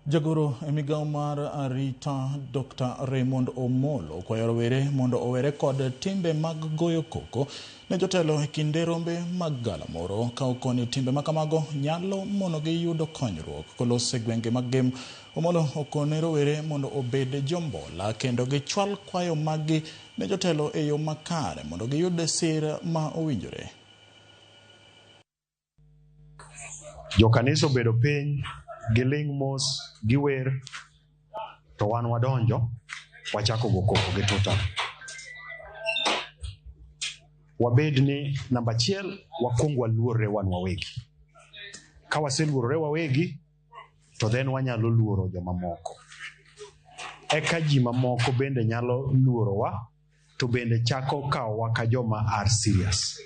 Jagoro emigao mar arita Dr. Raymond Omollo kwayo rowere mondo owere kod timbe mag goyo koko ne jotelo e kinde rombe mag galamoro ka okoni timbe makamago nyalo monogi yudo konyruok kolose gwenge mag gem. Omollo okone rowere mondo obed jombola kendo gichwal kwayo maggi ne jotelo e yo makare mondo giyud sir ma owinjore. Jokanisa obedo piny giling mos giwer to wan wadonjo wachako go koko gi tuta. Wabed ni namba achiel wakuong waluorre wan wawegi. Ka waseluorre wawegi to then wanyalo luoro joma moko. Eka ji mamoko bende nyalo luorowa to bende chako kawowa ka joma are serious.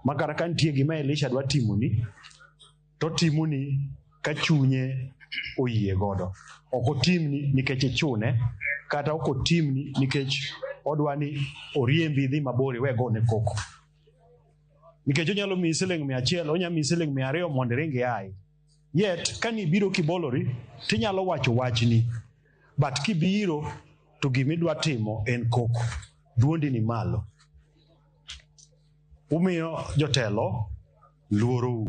Makara ka nitie gima Elisha dwa timoni to timoni ka chunye oyie godo. Ok otimni nikech ichune kata ok otimni nikech odwani oriembi dhi mabor iwe gone koko. Nikech onyalo miyi siling 100, onyalo miyi siling 200 mondo iringi ai. Yet kani biro kibolori tinyalo wacho wachni. But kibiro to gimidwa timo en koko. Duondi ni malo. Umiyo jotelo luorou.